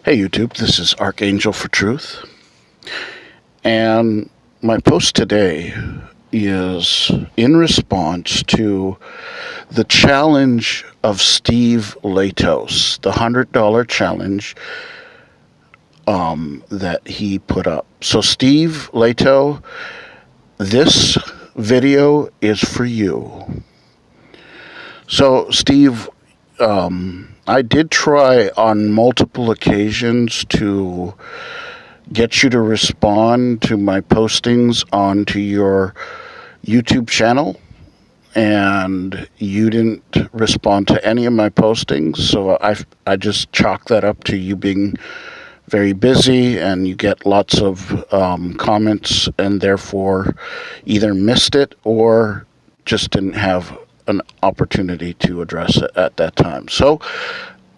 Hey YouTube, this is Archangel for Truth, and my post today is in response to the challenge of Steve Lehtos, the $100 challenge that he put up. So Steve Lehtos, this video is for you. So Steve, I did try on multiple occasions to get you to respond to my postings onto your YouTube channel, and you didn't respond to any of my postings, so I just chalk that up to you being very busy, and you get lots of comments and therefore either missed it or just didn't have an opportunity to address it at that time. So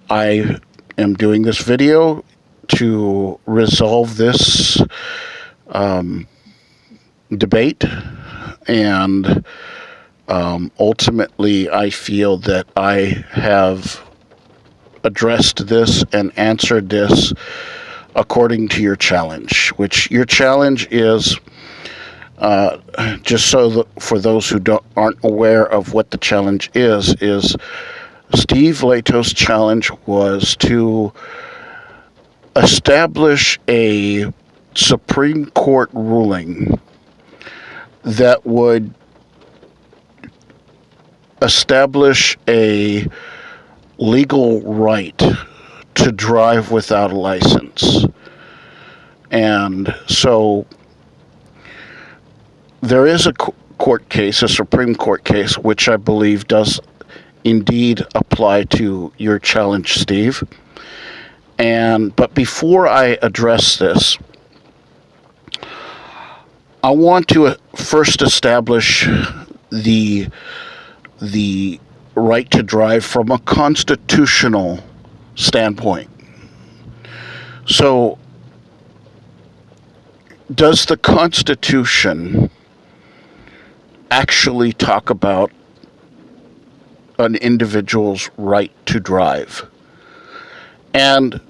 I am doing this video to resolve this debate, and ultimately I feel that I have addressed this and answered this according to your challenge, which your challenge is just so that for those who aren't aware of what the challenge is Steve Lehtos' challenge was to establish a Supreme Court ruling that would establish a legal right to drive without a license. And so there is a court case, a Supreme Court case, which I believe does indeed apply to your challenge, Steve. But before I address this, I want to first establish the right to drive from a constitutional standpoint. So, does the Constitution actually talk about an individual's right to drive? And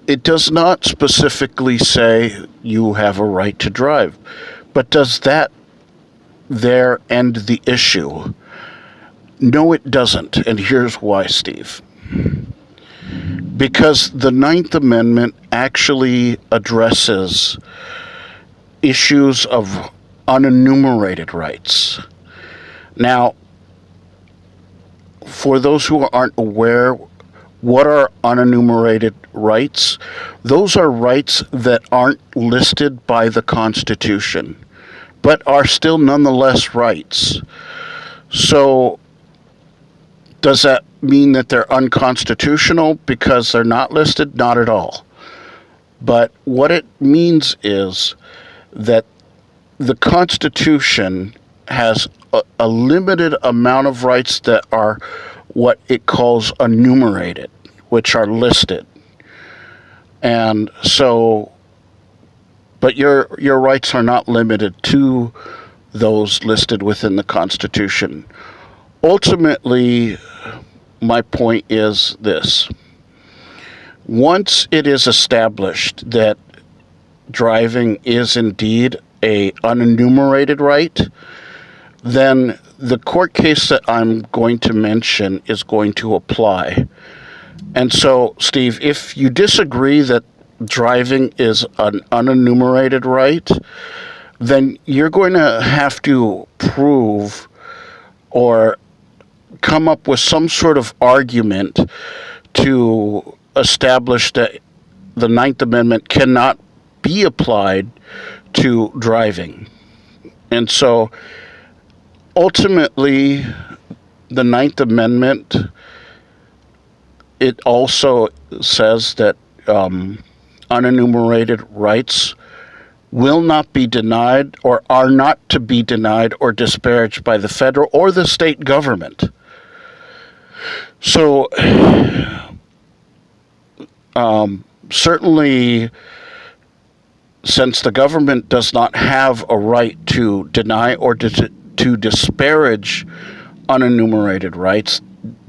it does not specifically say you have a right to drive, but does that there end the issue? No, it doesn't, and here's why, Steve. Because the Ninth Amendment actually addresses issues of unenumerated rights. Now, for those who aren't aware, what are unenumerated rights? Those are rights that aren't listed by the Constitution, but are still nonetheless rights. So, does that mean that they're unconstitutional because they're not listed? Not at all. But what it means is that the Constitution has a limited amount of rights that are what it calls enumerated, which are listed. And so, but your rights are not limited to those listed within the Constitution. Ultimately, my point is this. Once it is established that driving is indeed an unenumerated right, then the court case that I'm going to mention is going to apply. And so, Steve, if you disagree that driving is an unenumerated right, then you're going to have to prove or come up with some sort of argument to establish that the Ninth Amendment cannot be applied to driving. And so, ultimately, the Ninth Amendment, it also says that unenumerated rights will not be denied or are not to be denied or disparaged by the federal or the state government. So, certainly, since the government does not have a right to deny or to disparage unenumerated rights,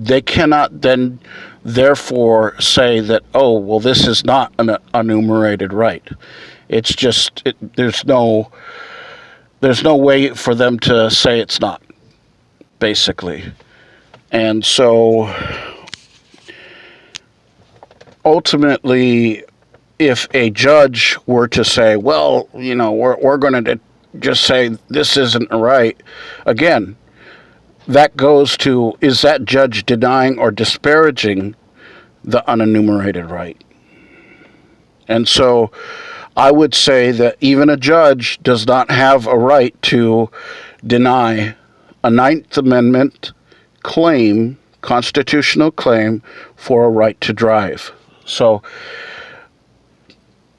they cannot then therefore say that, oh, well, this is not an enumerated right. It's just, there's no way for them to say it's not, basically. And so ultimately, if a judge were to say, well, we're going to just say this isn't right, again, that goes to, is that judge denying or disparaging the unenumerated right? And so I would say that even a judge does not have a right to deny a Ninth Amendment claim, constitutional claim, for a right to drive. So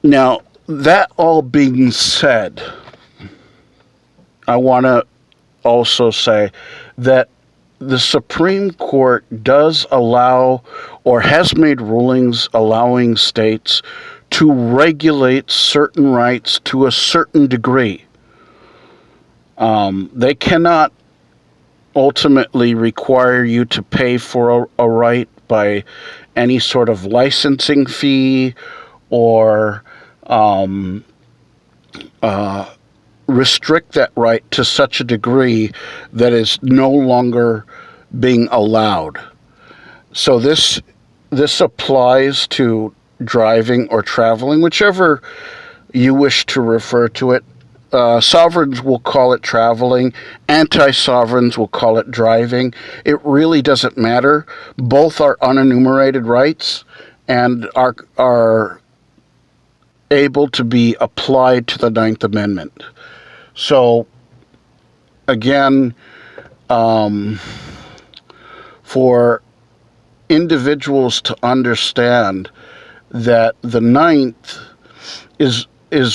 now, that all being said, I want to also say that the Supreme Court does allow, or has made rulings allowing states to regulate certain rights to a certain degree. They cannot ultimately require you to pay for a right by any sort of licensing fee or restrict that right to such a degree that is no longer being allowed. So this applies to driving or traveling, whichever you wish to refer to it. Sovereigns will call it traveling. Anti-sovereigns will call it driving. It really doesn't matter. Both are unenumerated rights and are able to be applied to the Ninth Amendment. So, again, for individuals to understand that the Ninth is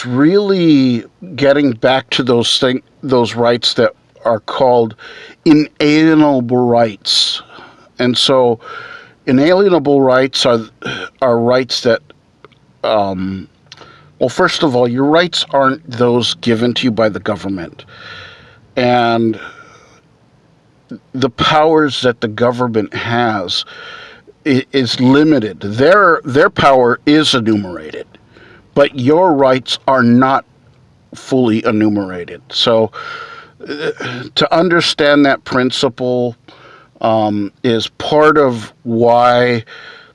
really getting back to those rights that are called inalienable rights. And so, inalienable rights are rights that well, first of all, your rights aren't those given to you by the government. And the powers that the government has is limited. Their power is enumerated, but your rights are not fully enumerated. So to understand that principle is part of why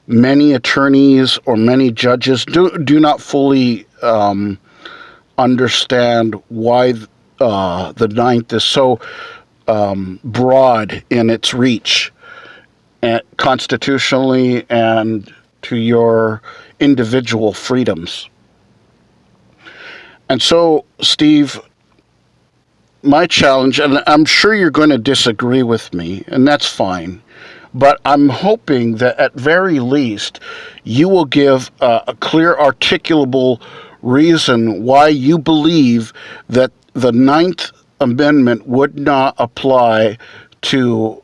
many attorneys or many judges do not fully understand why the Ninth is so broad in its reach, constitutionally and to your individual freedoms. And so, Steve, my challenge, and I'm sure you're going to disagree with me, and that's fine, but I'm hoping that at very least you will give a clear, articulable reason why you believe that the Ninth Amendment would not apply to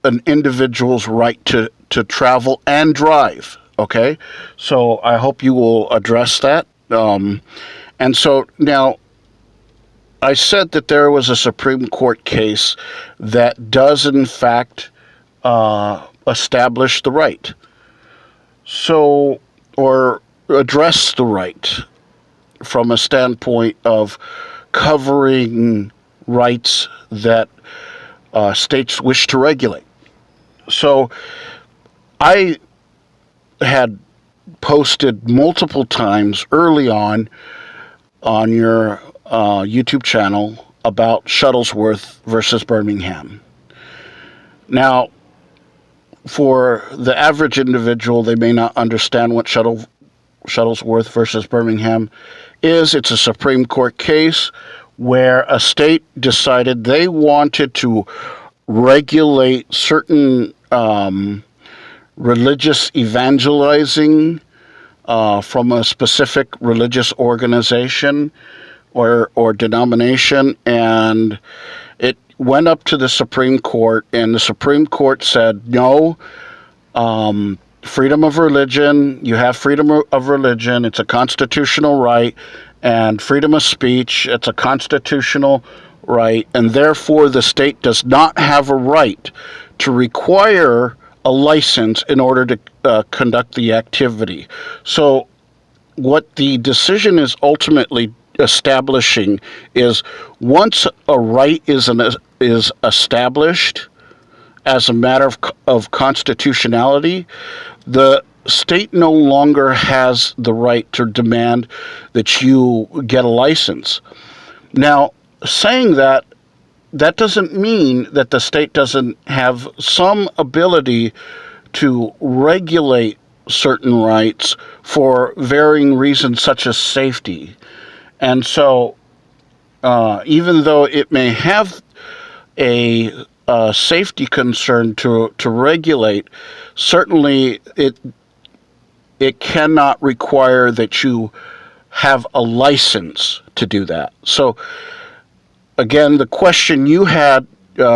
an individual's right to travel and drive, okay? So I hope you will address that. And so now, I said that there was a Supreme Court case that does in fact establish the right. So, or address the right from a standpoint of covering rights that states wish to regulate. So I had posted multiple times early on your YouTube channel about Shuttlesworth versus Birmingham. Now, for the average individual, they may not understand what Shuttlesworth versus Birmingham is. It's a Supreme Court case where a state decided they wanted to regulate certain religious evangelizing from a specific religious organization or denomination, and it went up to the Supreme Court, and the Supreme Court said, no, freedom of religion, you have freedom of religion, it's a constitutional right, and freedom of speech, it's a constitutional right, and therefore the state does not have a right to require a license in order to conduct the activity. So what the decision is ultimately establishing is, once a right is established as a matter of constitutionality, the state no longer has the right to demand that you get a license. Now, saying that, that doesn't mean that the state doesn't have some ability to regulate certain rights for varying reasons, such as safety. And so, even though it may have a safety concern to regulate, certainly it cannot require that you have a license to do that. So, again, the question you had,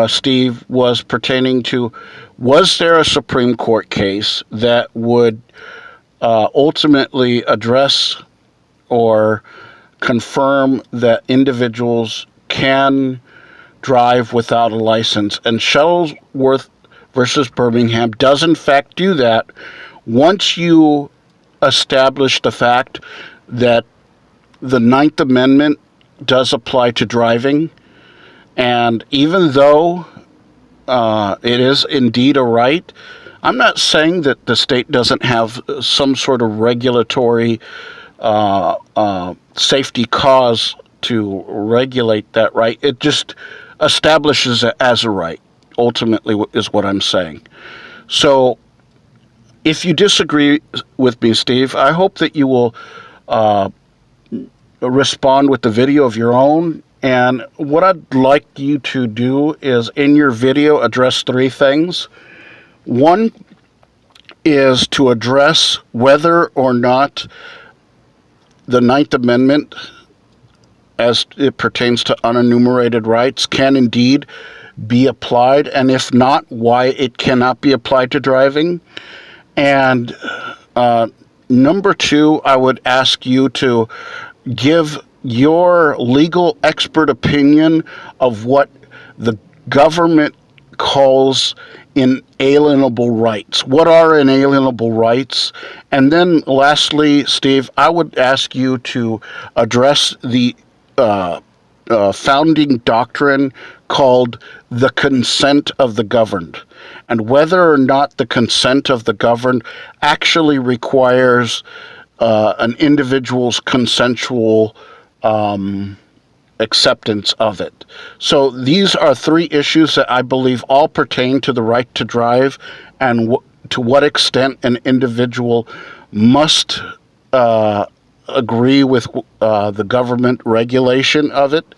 Steve, was pertaining to, was there a Supreme Court case that would ultimately address or confirm that individuals can drive without a license? And Shuttlesworth versus Birmingham does in fact do that, once you establish the fact that the Ninth Amendment does apply to driving. And even though it is indeed a right, I'm not saying that the state doesn't have some sort of regulatory safety cause to regulate that right. It just establishes it as a right, ultimately, is what I'm saying. So if you disagree with me, Steve, I hope that you will respond with the video of your own. And what I'd like you to do is, in your video, address three things. One is to address whether or not the Ninth Amendment, as it pertains to unenumerated rights, can indeed be applied, and if not, why it cannot be applied to driving. And number two, I would ask you to give your legal expert opinion of what the government calls inalienable rights. What are inalienable rights? And then lastly, Steve, I would ask you to address the founding doctrine called the consent of the governed, and whether or not the consent of the governed actually requires an individual's consensual acceptance of it. So these are three issues that I believe all pertain to the right to drive, and to what extent an individual must agree with the government regulation of it.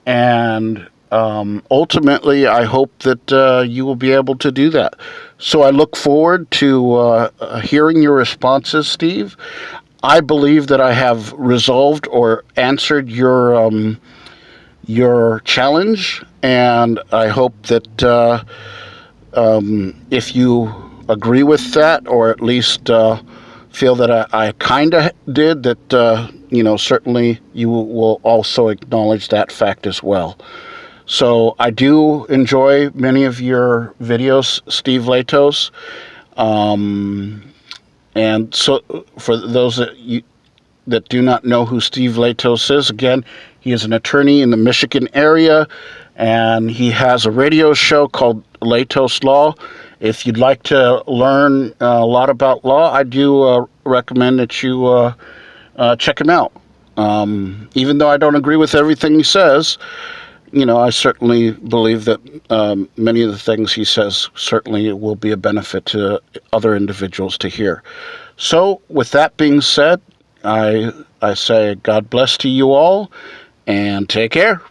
And ultimately, I hope that you will be able to do that. So I look forward to hearing your responses, Steve. I believe that I have resolved or answered your challenge, and I hope that if you agree with that, or at least feel that I kind of did, that certainly you will also acknowledge that fact as well. So I do enjoy many of your videos, Steve Lehtos. And so for those that do not know who Steve Lehtos is, again, he is an attorney in the Michigan area, and he has a radio show called Lethos Law. If you'd like to learn a lot about law, I do recommend that you check him out. Even though I don't agree with everything he says, I certainly believe that many of the things he says certainly will be a benefit to other individuals to hear. So, with that being said, I say God bless to you all, and take care.